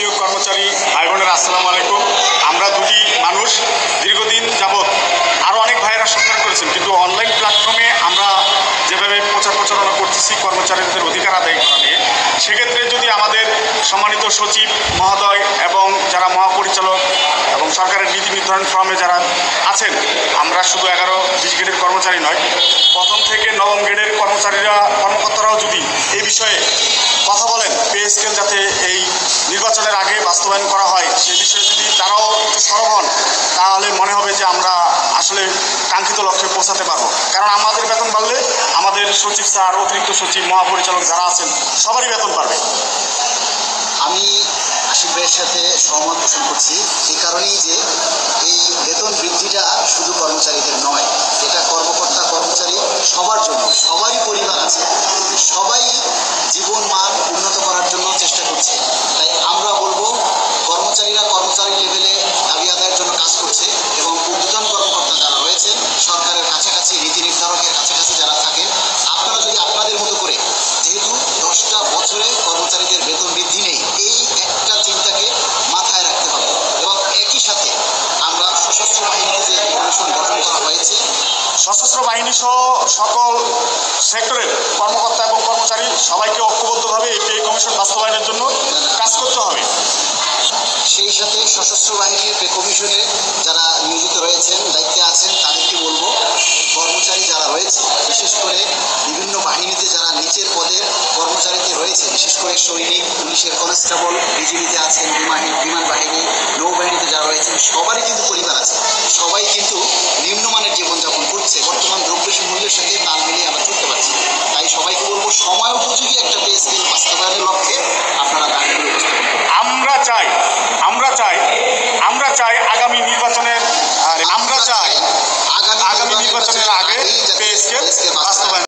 প্রিয় কর্মচারী ভাই বোনেরা, আসসালামু আলাইকুম। আমরা দুটি মানুষ দীর্ঘদিন যাবৎ আরও অনেক ভাইয়েরা সম্মান করেছেন, কিন্তু অনলাইন প্ল্যাটফর্মে আমরা যেভাবে প্রচারণা করতেছি কর্মচারীদের অধিকার আদায় করা নিয়ে, সেক্ষেত্রে যদি আমাদের সম্মানিত সচিব মহোদয় এবং যারা মহাপরিচালক এবং সরকারের নীতি নির্ধারণ ফর্মে যারা আছেন, আমরা শুধু 11-20 গ্রেডের কর্মচারী নয়, প্রথম থেকে নবম গ্রেডের কর্মকর্তারাও যদি এই বিষয়ে কথা বলেন, পে স্কেল যাতে এই নির্বাচনের আগে বাস্তবায়ন করা হয়, সে বিষয়ে যদি তারাও একটু সরব হন, তাহলে মনে হবে যে আমরা আসলে কাঙ্ক্ষিত লক্ষ্যে পৌঁছাতে পারবো। কারণ আমাদের বেতন বাড়লে আমাদের সচিব স্যার, অতিরিক্ত সচিব, মহাপরিচালক যারা আছেন সবারই বেতন বাড়বে। আমি আশিক ভাইয়ের সাথে সহমত পোষণ করছি, এই কারণেই যে এই বেতন বৃদ্ধিটা শুধু কর্মচারীদের নয়, এটা কর্মকর্তা কর্মচারী সবার জন্য, সবারই পরিবার আছে, সবাই জীবন মান উন্নত করার জন্য চেষ্টা করছে। তাই আমরা বলবো কর্মচারীরা কর্মচারী লেভেলে দাবি আদায়ের জন্য কাজ করছে এবং ঊর্ধ্বতন কর্মকর্তা যারা রয়েছেন সরকারের কাছাকাছি, নীতি নির্ধারকের কাছাকাছি যারা থাকেন, আপনারা যদি আপনাদের মতো করে, যেহেতু 10টা বছরে কর্মচারীদের বেতন বৃদ্ধি নেই, এই একটা চিন্তাকে মাথায় রাখতে হবে। এবং একই সাথে আমরা সশস্ত্র বাহিনীতে যে কমিশন গঠন করা হয়েছে, সশস্ত্র বাহিনী সহ সকল সেক্টরের কর্মকর্তা এবং কর্মচারী সবাইকে ঐক্যবদ্ধভাবে এই পে কমিশন বাস্তবায়নের জন্য কাজ করতে হবে। সেই সাথে সশস্ত্র বাহিনীর পে কমিশনে যারা নিয়োজিত রয়েছেন, দায়িত্বে আছেন, তাদেরকে বলবো কর্মচারী যারা রয়েছে, বিশেষ করে বিভিন্ন বাহিনীতে যারা নিচের পদের কর্মচারীতে রয়েছে, বিশেষ করে সৈনিক, পুলিশের কনস্টেবল, বিজিবিতে আছেন, বিমান বাহিনী, নৌবাহিনীতে যারা রয়েছেন, সবারই কিন্তু পরিবার আছে, সবাই কিন্তু নিম্নমানের জীবনযাপন করছে। বর্তমান দ্রব্য মূল্যের সাথে তাল মিলিয়ে আমরা চলতে পারছি। তাই সবাইকে বলবো সময় উপযোগী একটা পে স্কেল বাস্তবায়নের লক্ষ্যে আপনারা দাবিগুলো উপস্থাপন করুন। আমরা চাই আগামী নির্বাচনের আগে পে স্কেল বাস্তবায়ন